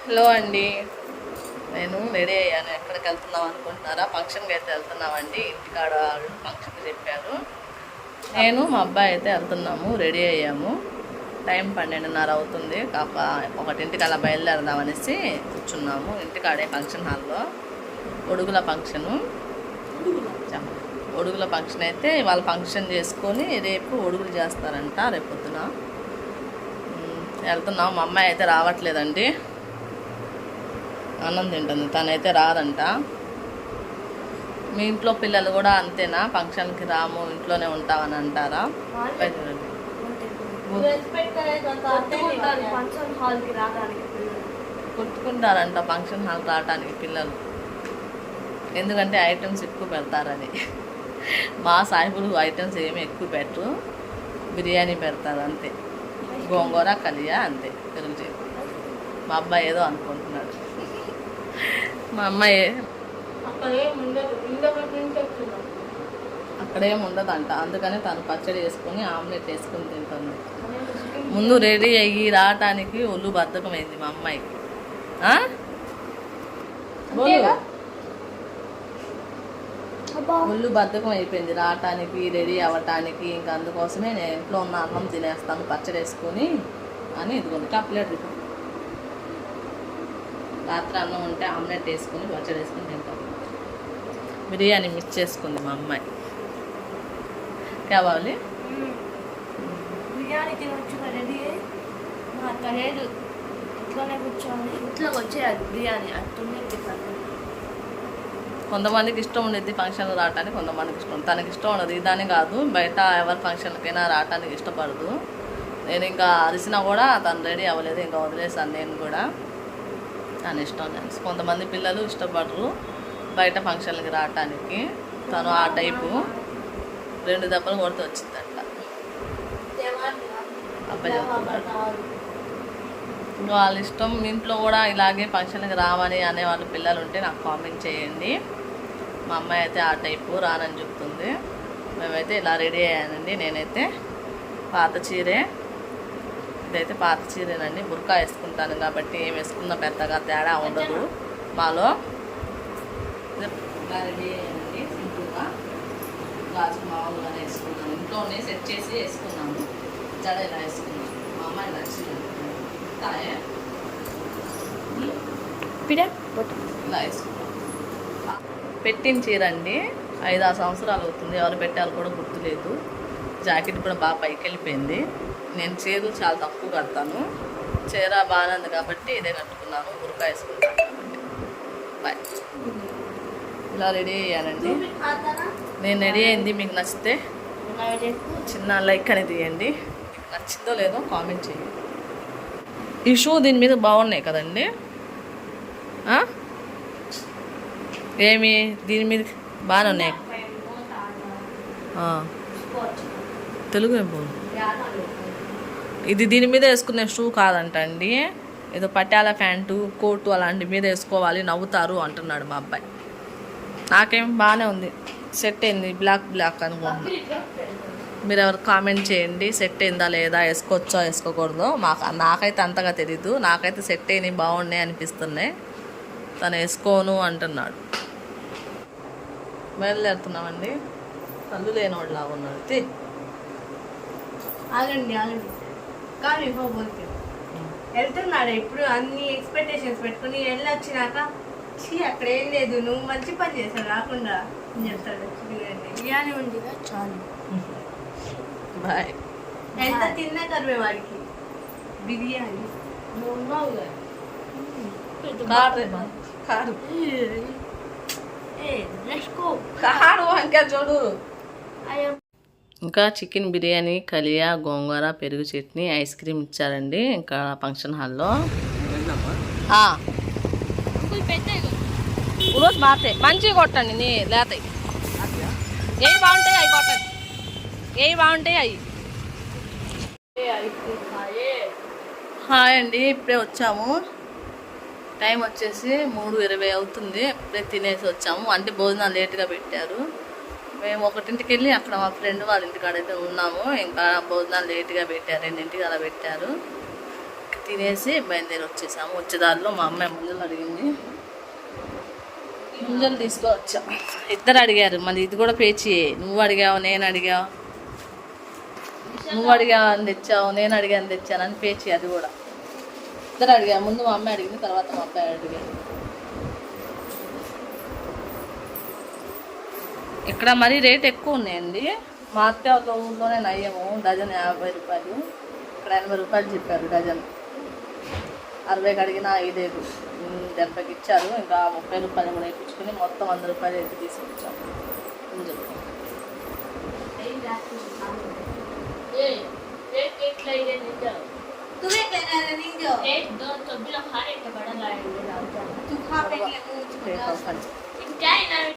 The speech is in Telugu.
హలో అండి, నేను రెడీ అయ్యాను. ఎక్కడికి వెళ్తున్నాం అనుకుంటున్నారా? ఫంక్షన్కి అయితే వెళ్తున్నామండి. ఇంటికాడ ఫంక్షన్కి చెప్పారు. నేను మా అబ్బాయి అయితే వెళ్తున్నాము, రెడీ అయ్యాము. టైం 12:30 అవుతుంది. కాక 1ంటికి అలా బయలుదేరదామనేసి కూర్చున్నాము ఇంటికాడే ఫంక్షన్ హాల్లో. ఒడుగుల ఫంక్షను. ఒడుగుల ఫంక్షన్ అయితే వాళ్ళు ఫంక్షన్ చేసుకొని రేపు ఒడుగులు చేస్తారంట. రేపు పొద్దున వెళ్తున్నాం. మా అమ్మాయి అయితే రావట్లేదండి, అన్నం తింటుంది. తనైతే రాదంట. మీ ఇంట్లో పిల్లలు కూడా అంతేనా? ఫంక్షన్కి రాము, ఇంట్లోనే ఉంటామని అంటారా? కొట్టుకుంటారంట ఫంక్షన్ హాల్ రావడానికి పిల్లలు, ఎందుకంటే ఐటమ్స్ ఎక్కువ పెడతారని. మా సాయిబులు ఐటమ్స్ ఏమి ఎక్కువ పెట్టరు, బిర్యానీ పెడతారు అంతే. గోంగూర కలియా అంతే, పెరుగు చేసి. మా అబ్బాయి ఏదో అనుకుంటున్నాడు. మా అమ్మాయి అక్కడేం ఉండదంట, అందుకని తను పచ్చడి వేసుకొని ఆమ్లెట్ వేసుకొని తింటుంది. ముందు రెడీ అయ్యి రావటానికి ఒళ్ళు బద్ధకమైంది మా అమ్మాయికి. ఒళ్ళు బద్ధకం అయిపోయింది రావటానికి, రెడీ అవ్వటానికి. ఇంకా అందుకోసమే నేను ఇంట్లో ఉన్న అన్నం తినేస్తాను పచ్చడి వేసుకొని అని ఇదిగోండి కప్లెట్. రాత్రి అన్నం ఉంటే ఆమ్లెట్ వేసుకొని పచ్చడి వేసుకొని తింటాం. బిర్యానీ మిక్స్ చేసుకుంది మా అమ్మాయి. కావాలి బిర్యానీ తినొచ్చు రెడీ అట్లా లేదు, ఇంట్లోనే కూర్చోండి. ఇంట్లోకి వచ్చేయాలి బిర్యానీ అట్లనే తింటాను. కొంతమందికి ఇష్టం ఉండేది ఫంక్షన్లు రావటానికి, కొంతమందికి ఇష్టం. తనకి ఇష్టం ఉండదు, ఇదాని కాదు, బయట ఎవరి ఫంక్షన్లకైనా రావటానికి ఇష్టపడదు. నేను ఇంకా అరిసినా కూడా తను రెడీ అవ్వలేదు, ఇంకా వదిలేసాను నేను కూడా. తను ఇష్టం. కొంతమంది పిల్లలు ఇష్టపడరు బయట ఫంక్షన్లకి రావటానికి. తను ఆ టైపు 2 దెబ్బలు కొడితే వచ్చిందంట అబ్బాయి చెప్తున్నాడు. ఇంకా వాళ్ళ ఇష్టం. మీ ఇంట్లో కూడా ఇలాగే ఫంక్షన్కి రావని అనేవాళ్ళు పిల్లలు ఉంటే నాకు కామెంట్ చేయండి. మా అమ్మాయి అయితే ఆ టైపు రానని చెప్తుంది. మేమైతే ఇలా రెడీ అయ్యానండి. నేనైతే పాత చీరే, ఇదైతే పాత చీరేనండి. బుర్కా వేసుకుంటాను కాబట్టి ఏం వేసుకున్నా పెద్దగా తేడా ఉండదు మాలో. ఇలా రెడీ అయ్యానండి సింపుల్గా. గాజు మామూలుగానే వేసుకున్నాను, ఇంట్లోనే సెట్ చేసి వేసుకున్నాను. జడ ఇలా వేసుకున్నాను. మా అమ్మాయి నచ్చింది తాయే ఇలా వేసుకున్నాను. పెట్టిన చీర అండి, 5-6 సంవత్సరాలు అవుతుంది. ఎవరు పెట్టాలో కూడా గుర్తులేదు. జాకెట్ కూడా బాగా పైకి వెళ్ళిపోయింది. నేను చీరలు చాలా తక్కువ కడతాను. చీర బాగానే ఉంది కాబట్టి ఇదే కట్టుకున్నాను, బుర్కా వేసుకుంటాను కాబట్టి. బాయ్. ఇలా రెడీ అయ్యానండి నేను. రెడీ అయింది. మీకు నచ్చితే చిన్న లైక్ అనేది తీయండి. నచ్చిందో లేదో కామెంట్ చేయండి. ఈ షూ దీని మీద బాగున్నాయి కదండి. ఏమి దీని మీద బాగానే ఉన్నాయి. తెలుగు ఏం బాగుంది. ఇది దీని మీద వేసుకునే షూ కాదంట అండి. ఏదో పట్యాల ప్యాంటు, కోటు అలాంటి మీద వేసుకోవాలి, నవ్వుతారు అంటున్నాడు మా అబ్బాయి. నాకేం బాగానే ఉంది, సెట్ అయింది. బ్లాక్ అనుకుంటున్నా. మీరు ఎవరు కామెంట్ చేయండి, సెట్ అయిందా లేదా, వేసుకోవచ్చా వేసుకోకూడదు. నాకైతే అంతగా తెలీదు. నాకైతే సెట్ అయినాయి, బాగున్నాయి అనిపిస్తున్నాయి. తను వేసుకోను అంటున్నాడు. బయలుదేరుతున్నామండి. కళ్ళు లేనివాడులా ఉన్నాడు. ఆగండి కానీ వెళ్తున్నాడు. ఇప్పుడు అన్ని ఎక్స్పెక్టేషన్స్ పెట్టుకుని వెళ్ళొచ్చినాక అక్కడ ఏం లేదు, నువ్వు మంచి పని చేశాడు రాకుండా చెప్తాడు. బిర్యానీ ఉంది చాలు. బాయ్. ఎంత తిన్నా కర్మే వాడికి బిర్యానీ. చూడు. ఇంకా చికెన్ బిర్యానీ, కలియా, గోంగూర, పెరుగు చట్నీ, ఐస్ క్రీమ్ ఇచ్చారండి. ఇంకా ఫంక్షన్ హాల్లో రోజు మారుతాయి. మంచిగా కొట్టండి, నీ లేతాయి. ఏవి బాగుంటాయి అవి కొట్టండి, ఏవి బాగుంటాయి అవి. హాయ్ అండి, ఇప్పుడే వచ్చాము. టైం వచ్చేసి 3:20 అవుతుంది. ఇప్పుడే తినేసి వచ్చాము. అంటే భోజనాలు లేట్గా పెట్టారు. మేము 1ంటికి వెళ్ళి అక్కడ మా ఫ్రెండ్ వాళ్ళ ఇంటికాడైతే ఉన్నాము. ఇంకా భోజనాలు లేట్గా పెట్టారు, 2ంటికి అలా పెట్టారు. తినేసి బయలుదేరి వచ్చేసాము. వచ్చేదారిలో మా అమ్మాయి ముంజలు అడిగింది, ముంజలు తీసుకొచ్చా. ఇద్దరు అడిగారు, మళ్ళీ ఇది కూడా పేచి. నువ్వు అడిగావు, నేను అడిగావు, నువ్వు అడిగావు అని తెచ్చావు, నేను అడిగాను తెచ్చానని పేచి. అది కూడా ఇద్దరు అడిగారు. ముందు మా అమ్మాయి అడిగింది, తర్వాత మా అబ్బాయి అడిగారు. ఇక్కడ మరీ రేట్ ఎక్కువ ఉన్నాయండి. మా అత్త ఒక ఊళ్ళోనే నయ్యము, డజన్ 50 రూపాయలు. ఇక్కడ 80 రూపాయలు చెప్పారు డజన్. 60కి అడిగినా 5 70కి ఇచ్చారు. ఇంకా 30 రూపాయలు కూడా వేయించుకుని మొత్తం 100 రూపాయలు అయితే తీసుకొచ్చాము. तू एक लेना है नहीं जो एक दो तो बिना खाने के बड़ा लाएंगे तू खा पे ले मुंह क्या है ना